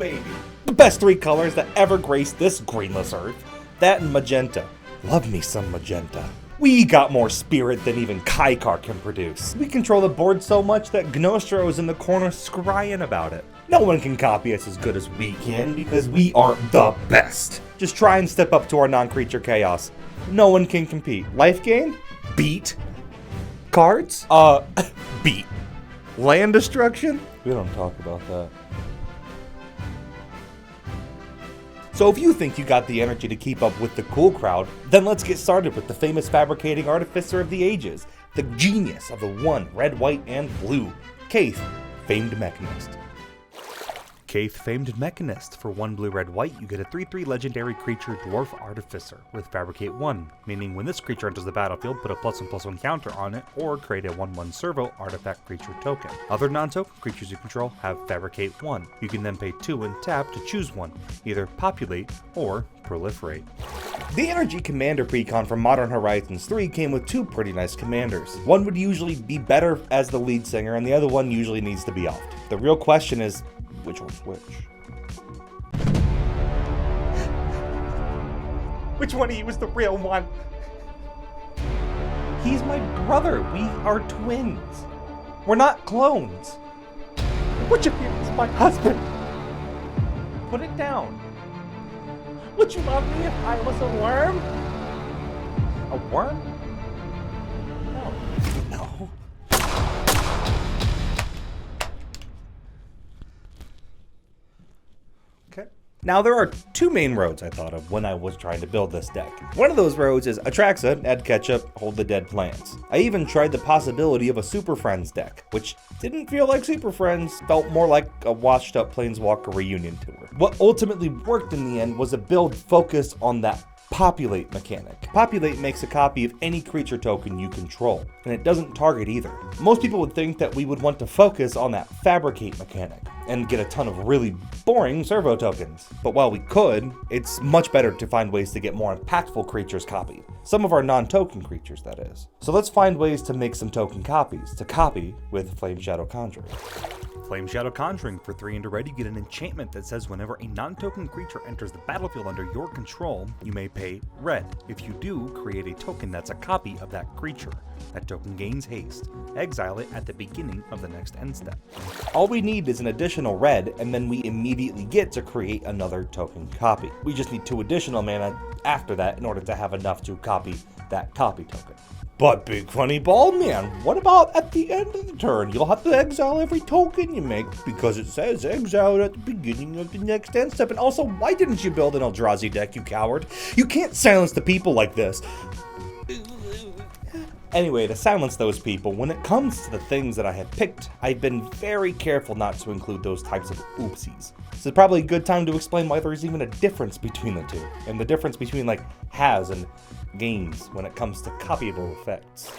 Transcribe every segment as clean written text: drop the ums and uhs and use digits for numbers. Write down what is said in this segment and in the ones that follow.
baby. The best 3 colors that ever graced this greenless earth. That and magenta. Love me some magenta. We got more spirit than even Cayth can produce. We control the board so much that Gnostro is in the corner scrying about it. No one can copy us as good as we can because we are the best. Just try and step up to our non-creature chaos. No one can compete. Life gain? Beat. Cards? Beat. Land destruction? We don't talk about that. So if you think you got the energy to keep up with the cool crowd, then let's get started with the famous fabricating artificer of the ages, the genius of the one, red, white, and blue, Cayth, famed mechanist. Cayth, famed mechanist. For 1 blue, red, white, you get a 3/3 legendary creature, Dwarf Artificer, with Fabricate 1, meaning when this creature enters the battlefield, put a +1/+1 counter on it, or create a 1/1 servo artifact creature token. Other non-token creatures you control have Fabricate 1. You can then pay 2 and tap to choose one, either Populate or Proliferate. The Energy Commander precon from Modern Horizons 3 came with 2 pretty nice commanders. One would usually be better as the lead singer, and the other one usually needs to be offed. The real question is, which one's which? Which one of you is the real one? He's my brother. We are twins. We're not clones. Which of you is my husband? Put it down. Would you love me if I was a worm? A worm? No. No. Now there are 2 main roads I thought of when I was trying to build this deck. One of those roads is Atraxa, add ketchup, hold the dead plants. I even tried the possibility of a Super Friends deck, which didn't feel like Super Friends, felt more like a washed up Planeswalker reunion tour. What ultimately worked in the end was a build focused on that Populate mechanic. Populate makes a copy of any creature token you control, and it doesn't target either. Most people would think that we would want to focus on that Fabricate mechanic and get a ton of really boring servo tokens. But while we could, it's much better to find ways to get more impactful creatures copied. Some of our non-token creatures, that is. So let's find ways to make some token copies to copy with Flame Shadow Conjuring. Flame Shadow Conjuring. For 3 and a red, you get an enchantment that says whenever a non-token creature enters the battlefield under your control, you may pay red. If you do, create a token that's a copy of that creature. That token gains haste. Exile it at the beginning of the next end step. All we need is an additional red, and then we immediately get to create another token copy. We just need 2 additional mana after that in order to have enough to copy that copy token. But Big Funny Ball Man, what about at the end of the turn? You'll have to exile every token you make because it says exile at the beginning of the next end step. And also, why didn't you build an Eldrazi deck, you coward? You can't silence the people like this. Anyway, to silence those people, when it comes to the things that I have picked, I've been very careful not to include those types of oopsies. This is probably a good time to explain why there's even a difference between the two, and the difference between like has and gains when it comes to copyable effects.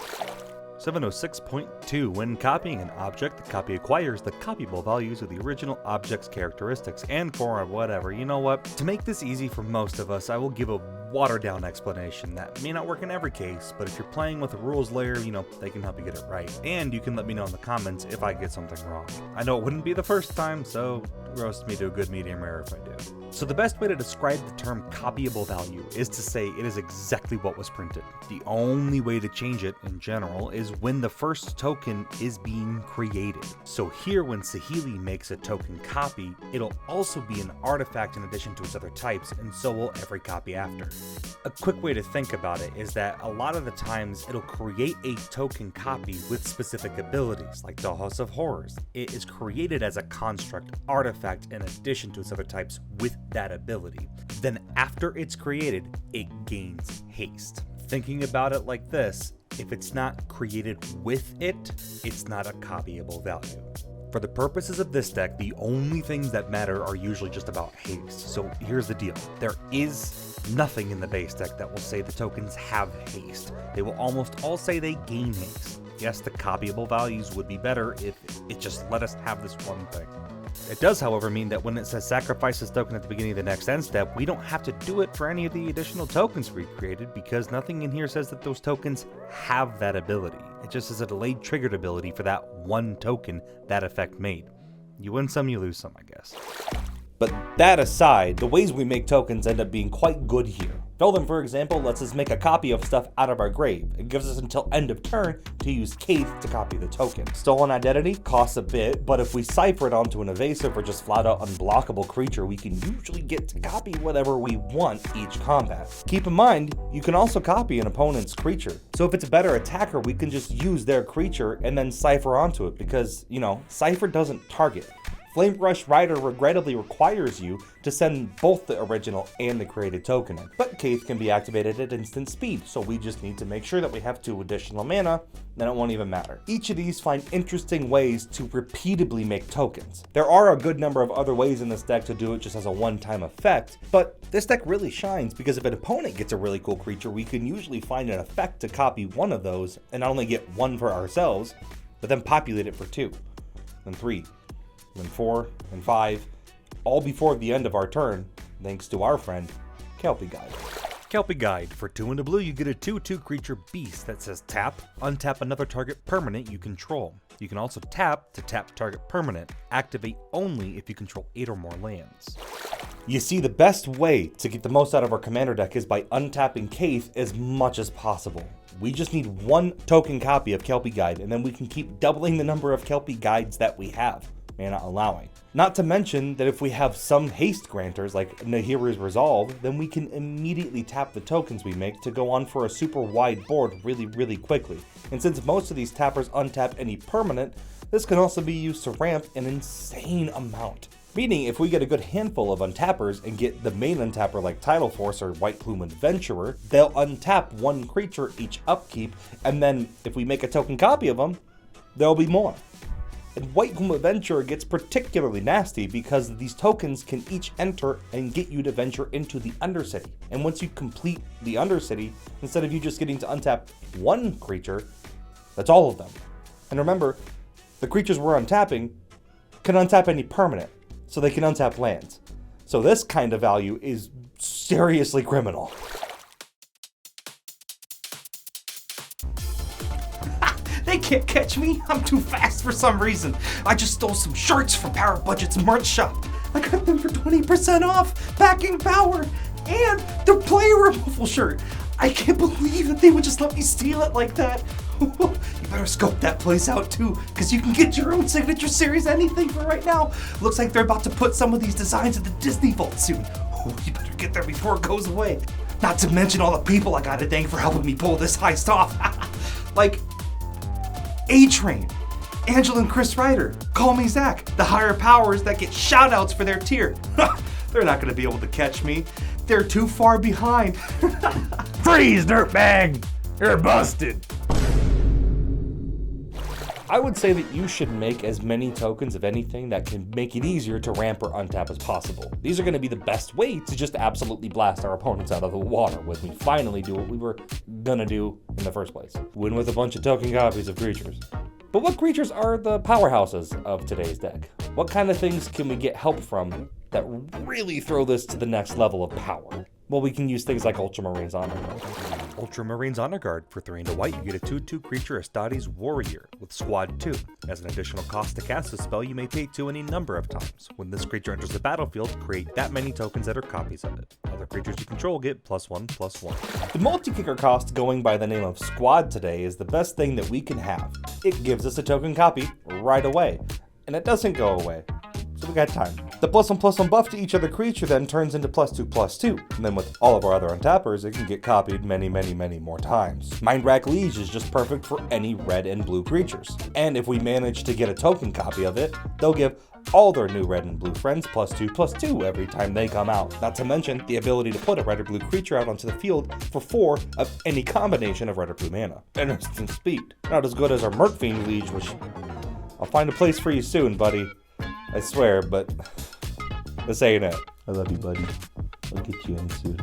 706.2. When copying an object, the copy acquires the copyable values of the original object's characteristics. And for whatever, you know what? To make this easy for most of us, I will give a watered down explanation that may not work in every case, but if you're playing with a rules layer, they can help you get it right. And you can let me know in the comments if I get something wrong. I know it wouldn't be the first time, so roast me to a good medium rare if I do. So the best way to describe the term copyable value is to say it is exactly what was printed. The only way to change it in general is when the first token is being created. So here when Saheeli makes a token copy, it'll also be an artifact in addition to its other types, and so will every copy after. A quick way to think about it is that a lot of the times it'll create a token copy with specific abilities, like Dollhouse of Horrors. It is created as a construct artifact in addition to its other types with that ability. Then after it's created, it gains haste. Thinking about it like this, if it's not created with it, it's not a copyable value. For the purposes of this deck, the only things that matter are usually just about haste. So here's the deal. There is nothing in the base deck that will say the tokens have haste. They will almost all say they gain haste. Yes, the copyable values would be better if it just let us have this one thing. It does, however, mean that when it says sacrifice this token at the beginning of the next end step, we don't have to do it for any of the additional tokens we created because nothing in here says that those tokens have that ability. It just is a delayed triggered ability for that one token that effect made. You win some, you lose some, I guess. But that aside, the ways we make tokens end up being quite good here. Felden, for example, lets us make a copy of stuff out of our grave. It gives us until end of turn to use Cayth to copy the token. Stolen Identity costs a bit, but if we cipher it onto an evasive or just flat out unblockable creature, we can usually get to copy whatever we want each combat. Keep in mind, you can also copy an opponent's creature. So if it's a better attacker, we can just use their creature and then cipher onto it because, cipher doesn't target. Flamebrush Rider regrettably requires you to send both the original and the created token in, but Cayth can be activated at instant speed, so we just need to make sure that we have 2 additional mana, then it won't even matter. Each of these find interesting ways to repeatedly make tokens. There are a good number of other ways in this deck to do it just as a one-time effect, but this deck really shines because if an opponent gets a really cool creature, we can usually find an effect to copy one of those and not only get 1 for ourselves, but then populate it for 2, then 3, then 4, and 5, all before the end of our turn, thanks to our friend, Kelpie Guide. Kelpie Guide. For 2 and a blue, you get a 2/2 creature beast that says tap, untap another target permanent you control. You can also tap to tap target permanent, activate only if you control 8 or more lands. You see, the best way to get the most out of our commander deck is by untapping Cayth as much as possible. We just need 1 token copy of Kelpie Guide, and then we can keep doubling the number of Kelpie Guides that we have, mana allowing. Not to mention that if we have some haste granters like Nahiri's Resolve, then we can immediately tap the tokens we make to go on for a super wide board really quickly. And since most of these tappers untap any permanent, this can also be used to ramp an insane amount. Meaning, if we get a good handful of untappers and get the main untapper like Tidal Force or White Plume Adventurer, they'll untap 1 creature each upkeep, and then if we make a token copy of them, there'll be more. And White Plume Adventurer gets particularly nasty because these tokens can each enter and get you to venture into the Undercity. And once you complete the Undercity, instead of you just getting to untap 1 creature, that's all of them. And remember, the creatures we're untapping can untap any permanent, so they can untap lands. So this kind of value is seriously criminal. They can't catch me. I'm too fast for some reason. I just stole some shirts from Power Budget's merch shop. I got them for 20% off, backing Power, and the player removal shirt. I can't believe that they would just let me steal it like that. You better scope that place out too, because you can get your own signature series anything for right now. Looks like they're about to put some of these designs in the Disney Vault soon. You better get there before it goes away. Not to mention all the people I gotta thank for helping me pull this heist off. Like A-Train, Angela and Chris Ryder, Call Me Zach, the higher powers that get shoutouts for their tier. They're not gonna be able to catch me. They're too far behind. Freeze, dirtbag! You're busted! I would say that you should make as many tokens of anything that can make it easier to ramp or untap as possible. These are going to be the best way to just absolutely blast our opponents out of the water when we finally do what we were gonna do in the first place. Win with a bunch of token copies of creatures. But what creatures are the powerhouses of today's deck? What kind of things can we get help from that really throw this to the next level of power? Well, we can use things like Ultramarines Honor Guard. Ultramarines Honor Guard. For 3 and a white, you get a 2/2 creature Astartes Warrior with Squad 2. As an additional cost to cast this spell, you may pay 2 any number of times. When this creature enters the battlefield, create that many tokens that are copies of it. Other creatures you control get +1/+1. The multi-kicker cost going by the name of Squad today is the best thing that we can have. It gives us a token copy right away, and it doesn't go away. So we got time. The +1/+1 buff to each other creature then turns into +2/+2, and then with all of our other untappers, it can get copied many more times. Mindrack Liege is just perfect for any red and blue creatures. And if we manage to get a token copy of it, they'll give all their new red and blue friends +2/+2 every time they come out. Not to mention the ability to put a red or blue creature out onto the field for 4 of any combination of red or blue mana. And instant speed. Not as good as our Mercfiend Liege, which I'll find a place for you soon, buddy. I swear, but this ain't it. I love you, buddy. I'll get you in soon.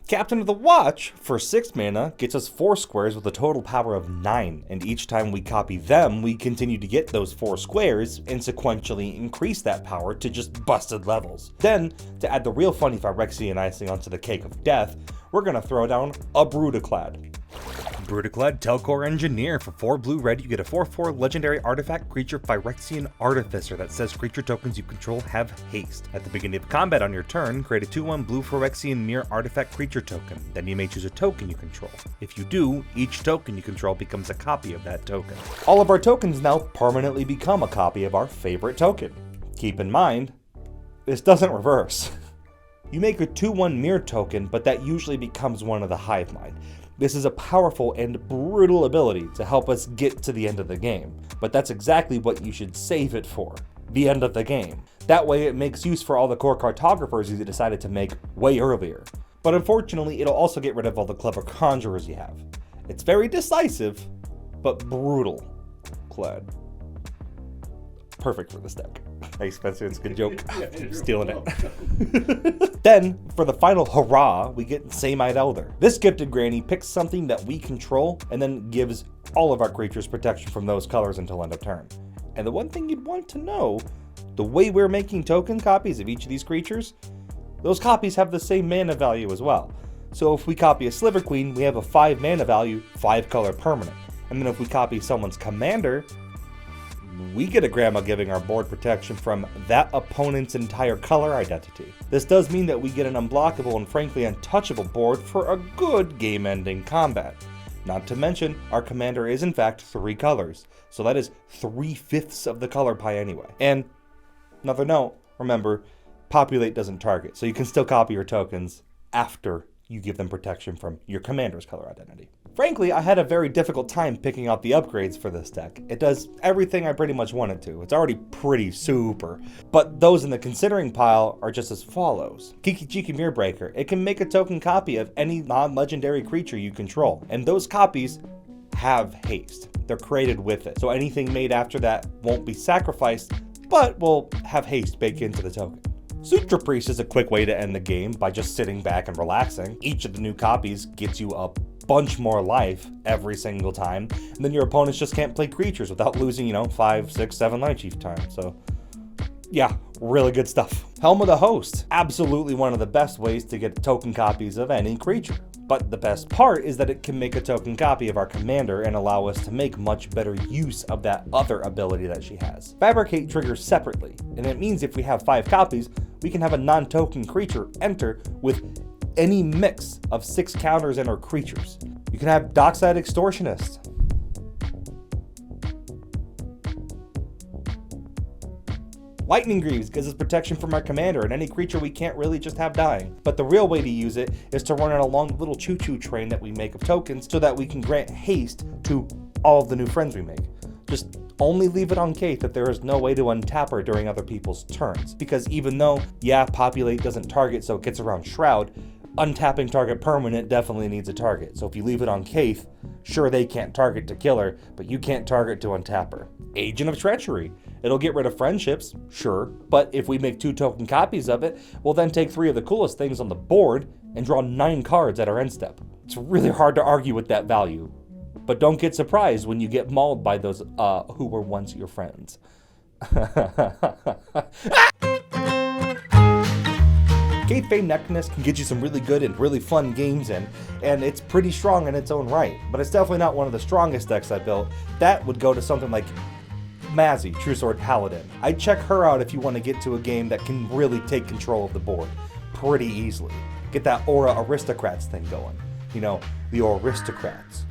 Captain of the Watch, for 6 mana, gets us 4 squares with a total power of 9, and each time we copy them, we continue to get those 4 squares and sequentially increase that power to just busted levels. Then, to add the real funny Phyrexian icing onto the cake of death, we're gonna throw down a Brutaclad. Brutaclad Telcor Engineer. For 4 blue-red, you get a 4/4 legendary artifact creature Phyrexian Artificer that says creature tokens you control have haste. At the beginning of combat on your turn, create a 2/1 blue Phyrexian Mirror artifact creature token. Then you may choose a token you control. If you do, each token you control becomes a copy of that token. All of our tokens now permanently become a copy of our favorite token. Keep in mind, this doesn't reverse. You make a 2/1 mirror token, but that usually becomes one of the hive mind. This is a powerful and brutal ability to help us get to the end of the game, but that's exactly what you should save it for, the end of the game. That way it makes use for all the core cartographers you decided to make way earlier. But unfortunately, it'll also get rid of all the clever conjurers you have. It's very decisive, but brutal. Clad. Perfect for this deck. Hey Spencer, it's a good joke. I'm stealing it. Then, for the final hurrah, we get Same-Eyed Elder. This gifted granny picks something that we control and then gives all of our creatures protection from those colors until end of turn. And the one thing you'd want to know, the way we're making token copies of each of these creatures, those copies have the same mana value as well. So if we copy a Sliver Queen, we have a 5 mana value, 5 color permanent. And then if we copy someone's commander, we get a grandma giving our board protection from that opponent's entire color identity. This does mean that we get an unblockable and frankly untouchable board for a good game-ending combat. Not to mention, our commander is in fact 3 colors, so that is 3/5 of the color pie anyway. And another note, remember, populate doesn't target, so you can still copy your tokens after you give them protection from your commander's color identity. Frankly, I had a very difficult time picking out the upgrades for this deck. It does everything I pretty much want it to. It's already pretty super. But those in the considering pile are just as follows. Kiki Jiki Mirror Breaker. It can make a token copy of any non-legendary creature you control. And those copies have haste. They're created with it. So anything made after that won't be sacrificed, but will have haste baked into the token. Sutra Priest is a quick way to end the game by just sitting back and relaxing. Each of the new copies gets you a bunch more life every single time, and then your opponents just can't play creatures without losing, 5, 6, 7 Light Chief time. So yeah, really good stuff. Helm of the Host, absolutely one of the best ways to get token copies of any creature. But the best part is that it can make a token copy of our commander and allow us to make much better use of that other ability that she has. Fabricate triggers separately, and it means if we have 5 copies, we can have a non-token creature enter with any mix of 6 counters and or creatures. You can have Dockside Extortionist. Lightning Greaves gives us protection from our commander and any creature we can't really just have dying. But the real way to use it is to run it along the little choo-choo train that we make of tokens so that we can grant haste to all of the new friends we make. Just only leave it on Cayth that there is no way to untap her during other people's turns. Because even though, populate doesn't target so it gets around Shroud, untapping target permanent definitely needs a target. So if you leave it on Cayth, sure they can't target to kill her, but you can't target to untap her. Agent of Treachery. It'll get rid of friendships, sure, but if we make 2 token copies of it, we'll then take 3 of the coolest things on the board and draw 9 cards at our end step. It's really hard to argue with that value, but don't get surprised when you get mauled by those who were once your friends. Cayth Fey Necronist can get you some really good and really fun games in, and it's pretty strong in its own right, but it's definitely not one of the strongest decks I built. That would go to something like Mazzy, True Sword Paladin. I'd check her out if you want to get to a game that can really take control of the board pretty easily. Get that Aura Aristocrats thing going. The Aristocrats